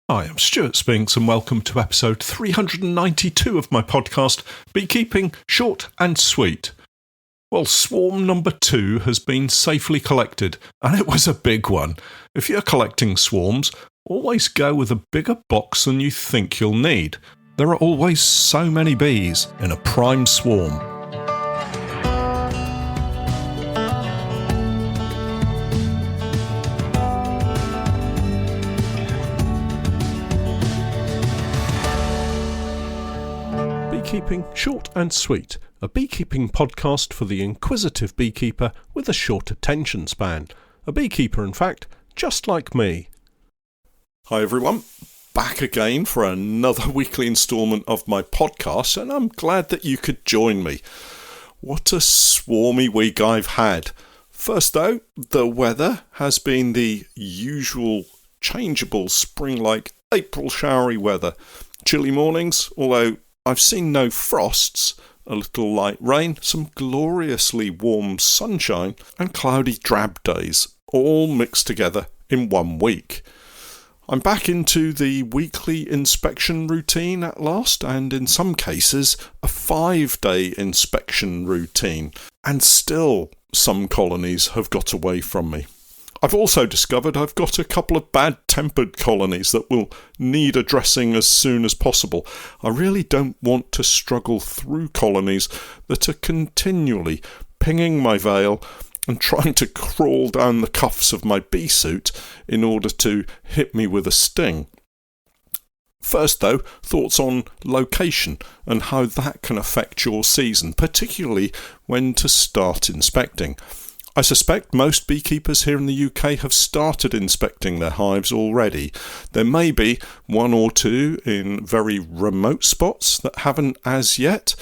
Hi, I'm Stewart Spinks and welcome to episode 392 of my podcast, Beekeeping Short and Sweet. Well, swarm number 2 has been safely collected, and it was a big one. If you're collecting swarms, always go with a bigger box than you think you'll need. There are always so many bees in a prime swarm. Beekeeping Short and Sweet, a beekeeping podcast for the inquisitive beekeeper with a short attention span. A beekeeper, in fact, just like me. Hi everyone, back again for another weekly instalment of my podcast, and I'm glad that you could join me. What a swarmy week I've had. First though, the weather has been the usual changeable spring-like April showery weather. Chilly mornings, although I've seen no frosts, a little light rain, some gloriously warm sunshine, and cloudy drab days, all mixed together in 1 week. I'm back into the weekly inspection routine at last, and in some cases, a 5-day inspection routine, and still some colonies have got away from me. I've also discovered I've got a couple of bad-tempered colonies that will need addressing as soon as possible. I really don't want to struggle through colonies that are continually pinging my veil and trying to crawl down the cuffs of my bee suit in order to hit me with a sting. First though, thoughts on location and how that can affect your season, particularly when to start inspecting. I suspect most beekeepers here in the UK have started inspecting their hives already. There may be one or two in very remote spots that haven't as yet,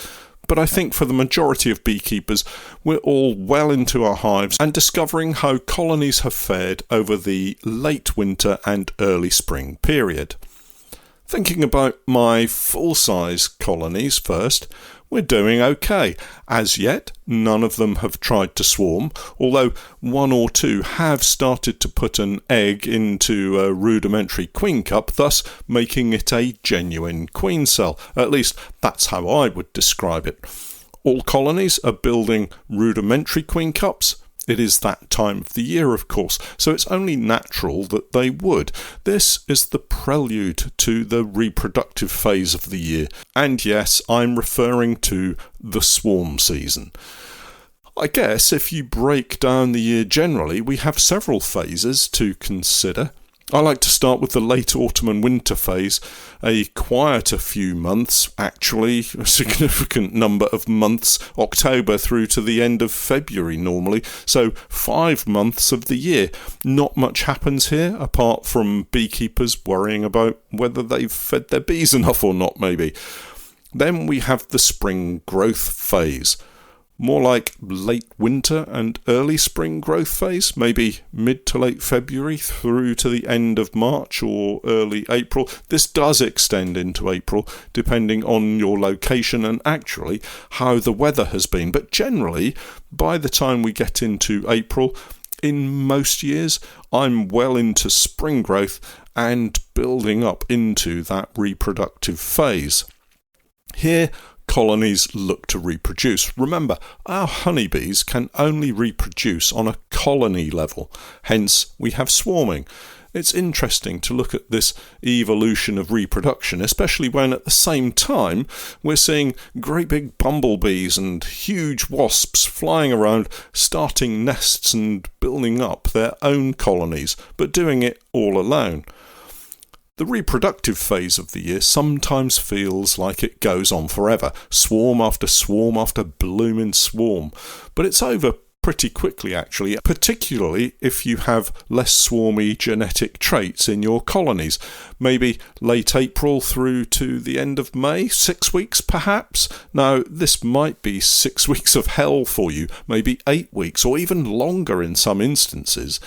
but I think for the majority of beekeepers, we're all well into our hives and discovering how colonies have fared over the late winter and early spring period. Thinking about my full-size colonies first, we're doing okay. As yet, none of them have tried to swarm, although one or two have started to put an egg into a rudimentary queen cup, thus making it a genuine queen cell. At least that's how I would describe it. All colonies are building rudimentary queen cups. It is that time of the year, of course, so it's only natural that they would. This is the prelude to the reproductive phase of the year, and yes, I'm referring to the swarm season. I guess if you break down the year generally, we have several phases to consider. I like to start with the late autumn and winter phase, a quieter few months, actually, a significant number of months, October through to the end of February normally, so 5 months of the year. Not much happens here, apart from beekeepers worrying about whether they've fed their bees enough or not, maybe. Then we have the spring growth phase. More like late winter and early spring growth phase, maybe mid to late February through to the end of March or early April. This does extend into April, depending on your location and actually how the weather has been. But generally, by the time we get into April, in most years, I'm well into spring growth and building up into that reproductive phase. Here, colonies look to reproduce. Remember, our honeybees can only reproduce on a colony level, hence we have swarming. It's interesting to look at this evolution of reproduction, especially when at the same time we're seeing great big bumblebees and huge wasps flying around, starting nests and building up their own colonies, but doing it all alone. The reproductive phase of the year sometimes feels like it goes on forever, swarm after blooming swarm, but it's over pretty quickly actually, particularly if you have less swarmy genetic traits in your colonies. Maybe late April through to the end of May, 6 weeks perhaps. Now this might be 6 weeks of hell for you, maybe 8 weeks or even longer in some instances.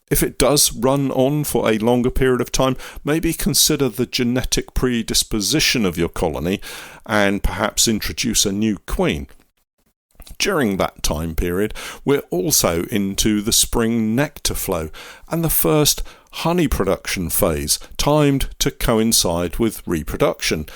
If it does run on for a longer period of time, maybe consider the genetic predisposition of your colony and perhaps introduce a new queen. During that time period, we're also into the spring nectar flow and the first honey production phase, timed to coincide with reproduction.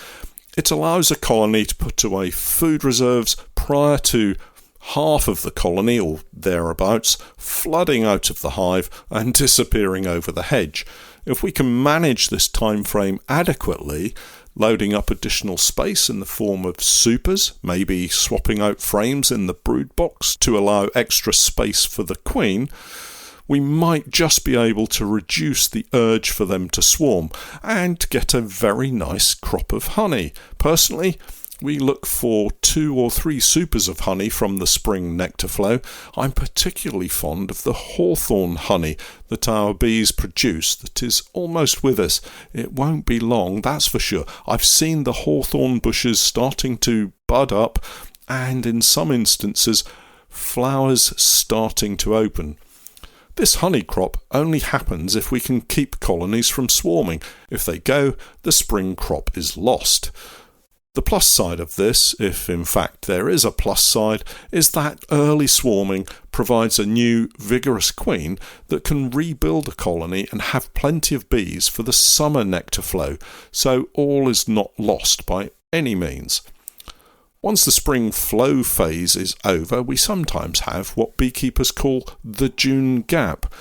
It allows a colony to put away food reserves prior to half of the colony, or thereabouts, flooding out of the hive and disappearing over the hedge. If we can manage this time frame adequately, loading up additional space in the form of supers, maybe swapping out frames in the brood box to allow extra space for the queen, we might just be able to reduce the urge for them to swarm and get a very nice crop of honey. Personally, we look for 2 or 3 supers of honey from the spring nectar flow. I'm particularly fond of the hawthorn honey that our bees produce that is almost with us. It won't be long, that's for sure. I've seen the hawthorn bushes starting to bud up and in some instances flowers starting to open. This honey crop only happens if we can keep colonies from swarming. If they go, the spring crop is lost. The plus side of this, if in fact there is a plus side, is that early swarming provides a new, vigorous queen that can rebuild a colony and have plenty of bees for the summer nectar flow, so all is not lost by any means. Once the spring flow phase is over, we sometimes have what beekeepers call the June gap.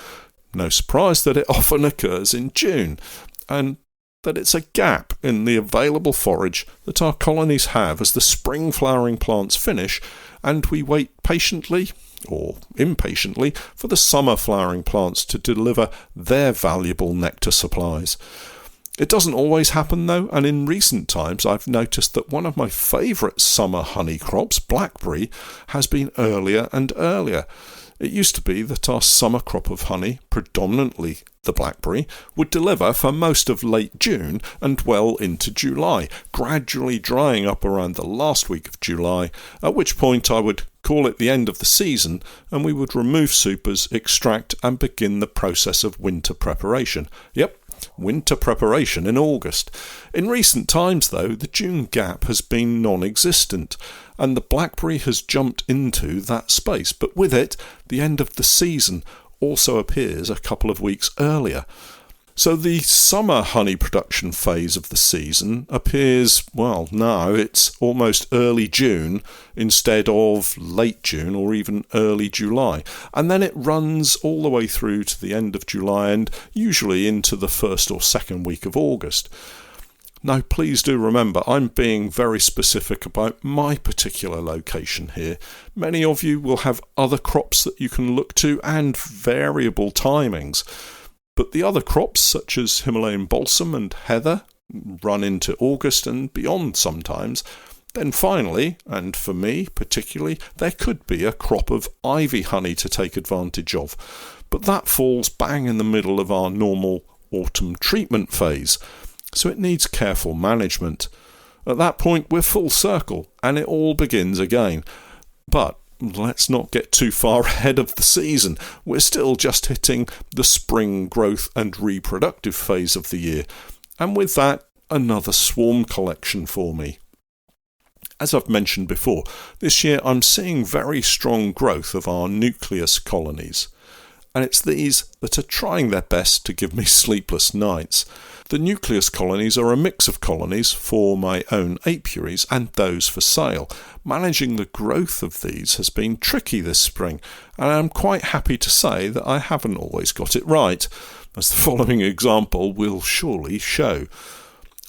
No surprise that it often occurs in June, and that it's a gap in the available forage that our colonies have as the spring flowering plants finish, and we wait patiently or impatiently for the summer flowering plants to deliver their valuable nectar supplies. It doesn't always happen though, and in recent times I've noticed that one of my favourite summer honey crops, blackberry, has been earlier and earlier. It used to be that our summer crop of honey, predominantly the blackberry, would deliver for most of late June and well into July, gradually drying up around the last week of July, at which point I would call it the end of the season and we would remove supers, extract and begin the process of winter preparation. Yep, winter preparation in August. In recent times though, the June gap has been non-existent, and the blackberry has jumped into that space, but with it, the end of the season also appears a couple of weeks earlier. So the summer honey production phase of the season appears, well, now it's almost early June instead of late June or even early July. And then it runs all the way through to the end of July and usually into the first or second week of August. Now, please do remember, I'm being very specific about my particular location here. Many of you will have other crops that you can look to and variable timings. But the other crops, such as Himalayan balsam and heather, run into August and beyond sometimes. Then finally, and for me particularly, there could be a crop of ivy honey to take advantage of. But that falls bang in the middle of our normal autumn treatment phase, so it needs careful management. At that point, we're full circle, and it all begins again. But let's not get too far ahead of the season. We're still just hitting the spring growth and reproductive phase of the year, and with that, another swarm collection for me. As I've mentioned before, this year I'm seeing very strong growth of our nucleus colonies, and it's these that are trying their best to give me sleepless nights. The nucleus colonies are a mix of colonies for my own apiaries and those for sale. Managing the growth of these has been tricky this spring, and I'm quite happy to say that I haven't always got it right, as the following example will surely show.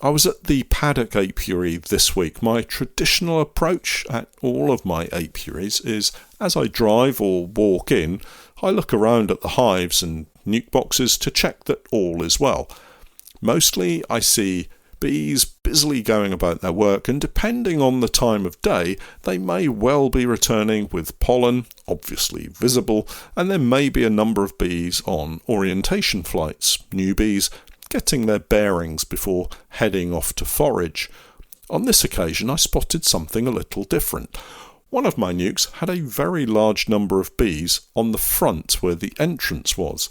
I was at the paddock apiary this week. My traditional approach at all of my apiaries is, as I drive or walk in, I look around at the hives and nuke boxes to check that all is well. Mostly I see bees busily going about their work, and depending on the time of day, they may well be returning with pollen, obviously visible, and there may be a number of bees on orientation flights, newbies, getting their bearings before heading off to forage. On this occasion I spotted something a little different. One of my nukes had a very large number of bees on the front where the entrance was.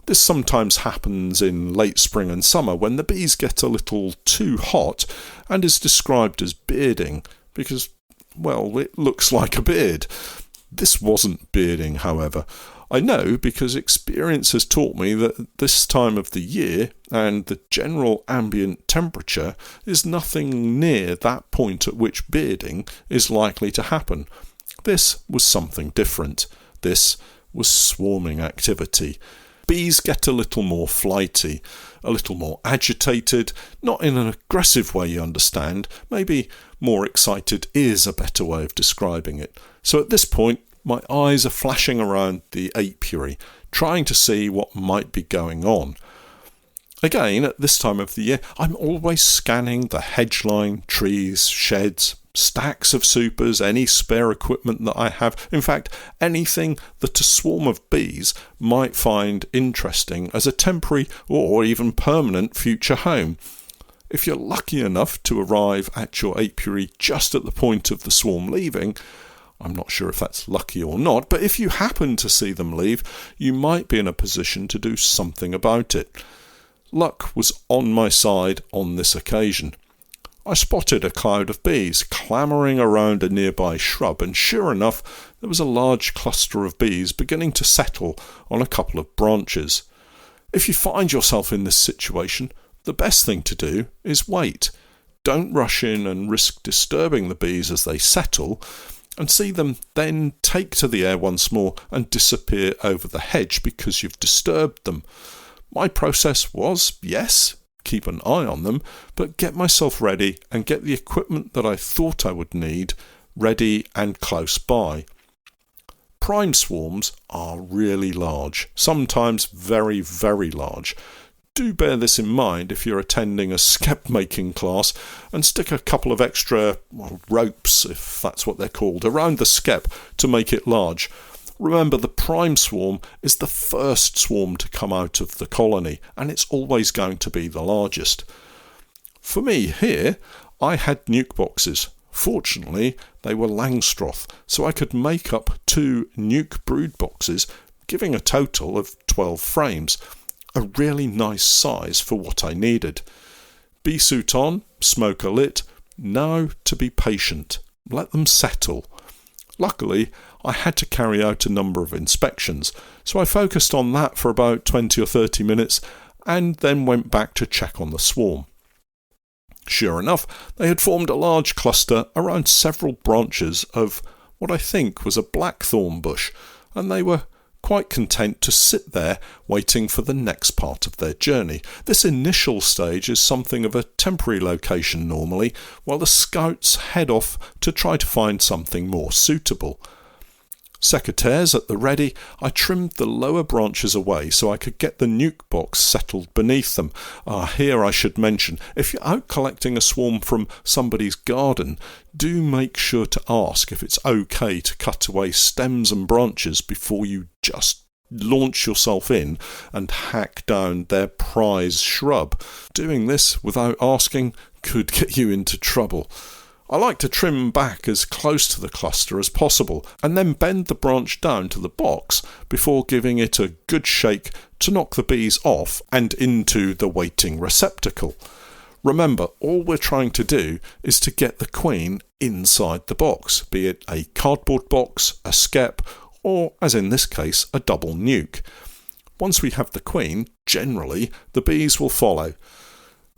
This sometimes happens in late spring and summer when the bees get a little too hot and is described as bearding because, well, it looks like a beard. This wasn't bearding, however. I know because experience has taught me that this time of the year and the general ambient temperature is nothing near that point at which bearding is likely to happen. This was something different. This was swarming activity. Bees get a little more flighty, a little more agitated, not in an aggressive way, you understand. Maybe more excited is a better way of describing it. So at this point, my eyes are flashing around the apiary, trying to see what might be going on. Again, at this time of the year, I'm always scanning the hedge line, trees, sheds, stacks of supers, any spare equipment that I have. In fact, anything that a swarm of bees might find interesting as a temporary or even permanent future home. If you're lucky enough to arrive at your apiary just at the point of the swarm leaving, I'm not sure if that's lucky or not, but if you happen to see them leave, you might be in a position to do something about it. Luck was on my side on this occasion. I spotted a cloud of bees clamouring around a nearby shrub, and sure enough, there was a large cluster of bees beginning to settle on a couple of branches. If you find yourself in this situation, the best thing to do is wait. Don't rush in and risk disturbing the bees as they settle, and see them then take to the air once more and disappear over the hedge because you've disturbed them. My process was, yes, keep an eye on them, but get myself ready and get the equipment that I thought I would need ready and close by. Prime swarms are really large, sometimes very, very large. Do bear this in mind if you're attending a skep making class, and stick a couple of extra ropes, if that's what they're called, around the skep to make it large. Remember, the prime swarm is the first swarm to come out of the colony, and it's always going to be the largest. For me here, I had nuke boxes. Fortunately, they were Langstroth, so I could make up 2 nuke brood boxes, giving a total of 12 frames. A really nice size for what I needed. Bee suit on, smoker lit, now to be patient. Let them settle. Luckily, I had to carry out a number of inspections, so I focused on that for about 20 or 30 minutes and then went back to check on the swarm. Sure enough, they had formed a large cluster around several branches of what I think was a blackthorn bush, and they were quite content to sit there waiting for the next part of their journey. This initial stage is something of a temporary location normally, while the scouts head off to try to find something more suitable. Secateurs at the ready, I trimmed the lower branches away so I could get the nuke box settled beneath them. Here I should mention, if you're out collecting a swarm from somebody's garden, do make sure to ask if it's okay to cut away stems and branches before you just launch yourself in and hack down their prize shrub. Doing this without asking could get you into trouble. I like to trim back as close to the cluster as possible and then bend the branch down to the box before giving it a good shake to knock the bees off and into the waiting receptacle. Remember, all we're trying to do is to get the queen inside the box, be it a cardboard box, a skep, or, as in this case, a double nuke. Once we have the queen, generally, the bees will follow.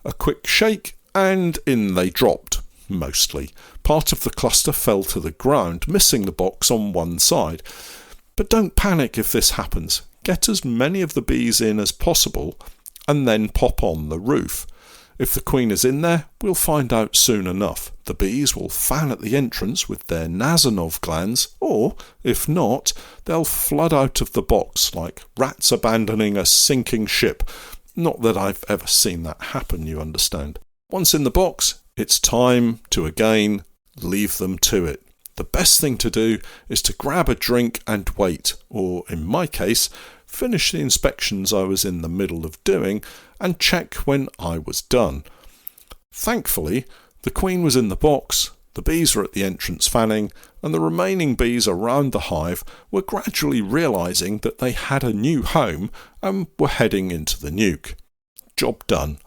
A quick shake and in they dropped. Mostly. Part of the cluster fell to the ground, missing the box on one side. But don't panic if this happens. Get as many of the bees in as possible and then pop on the roof. If the queen is in there, we'll find out soon enough. The bees will fan at the entrance with their Nazanov glands, or, if not, they'll flood out of the box like rats abandoning a sinking ship. Not that I've ever seen that happen, you understand. Once in the box, it's time to again leave them to it. The best thing to do is to grab a drink and wait, or in my case, finish the inspections I was in the middle of doing and check when I was done. Thankfully, the queen was in the box, the bees were at the entrance fanning, and the remaining bees around the hive were gradually realising that they had a new home and were heading into the nuke. Job done.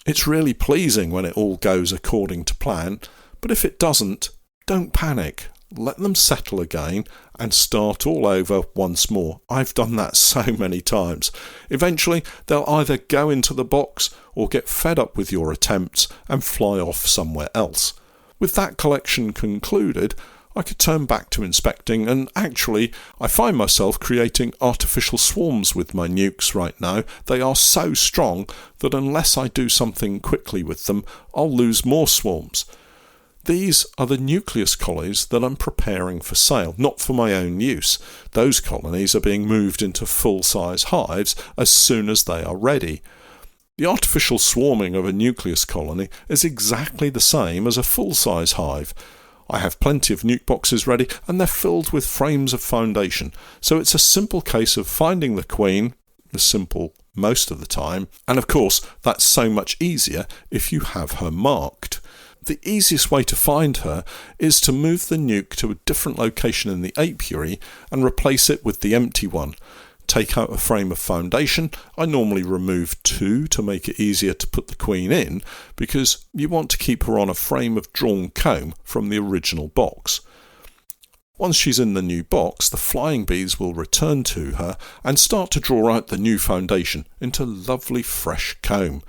It's really pleasing when it all goes according to plan, but if it doesn't, don't panic. let them settle again, and start all over once more. I've done that so many times. Eventually, they'll either go into the box or get fed up with your attempts and fly off somewhere else. With that collection concluded, I could turn back to inspecting, and actually I find myself creating artificial swarms with my nukes right now. They are so strong that unless I do something quickly with them, I'll lose more swarms. These are the nucleus colonies that I'm preparing for sale, not for my own use. Those colonies are being moved into full-size hives as soon as they are ready. The artificial swarming of a nucleus colony is exactly the same as a full-size hive. I have plenty of nuke boxes ready, and they're filled with frames of foundation, so it's a simple case of finding the queen, simple most of the time, and of course that's so much easier if you have her marked. The easiest way to find her is to move the nuke to a different location in the apiary and replace it with the empty one. Take out a frame of foundation. I normally remove 2 to make it easier to put the queen in, because you want to keep her on a frame of drawn comb from the original box. Once she's in the new box, the flying bees will return to her and start to draw out the new foundation into lovely fresh comb.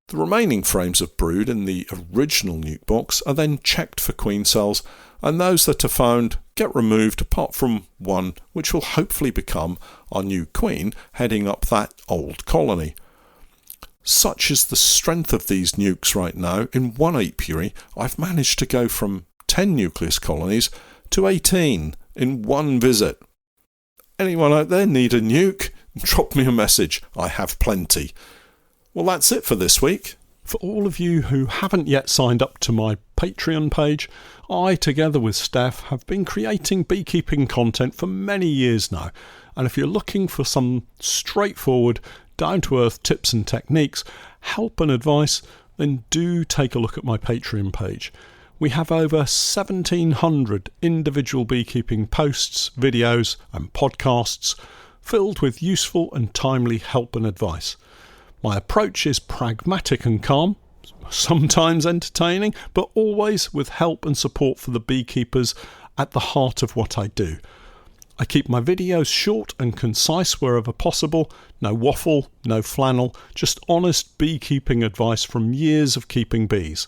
The remaining frames of brood in the original nuke box are then checked for queen cells, and those that are found get removed apart from one which will hopefully become our new queen heading up that old colony. Such is the strength of these nukes right now. In one apiary, I've managed to go from 10 nucleus colonies to 18 in one visit. Anyone out there need a nuke? Drop me a message. I have plenty. Well, that's it for this week. For all of you who haven't yet signed up to my Patreon page, I, together with Steph, have been creating beekeeping content for many years now. And if you're looking for some straightforward, down-to-earth tips and techniques, help and advice, then do take a look at my Patreon page. We have over 1,700 individual beekeeping posts, videos and podcasts filled with useful and timely help and advice. My approach is pragmatic and calm, sometimes entertaining, but always with help and support for the beekeepers at the heart of what I do. I keep my videos short and concise wherever possible, no waffle, no flannel, just honest beekeeping advice from years of keeping bees.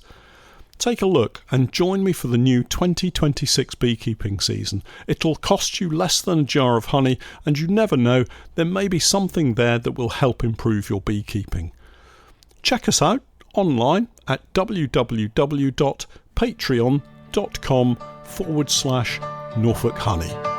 Take a look and join me for the new 2026 beekeeping season. It'll cost you less than a jar of honey, and you never know, there may be something there that will help improve your beekeeping. Check us out online at www.patreon.com/Norfolk Honey.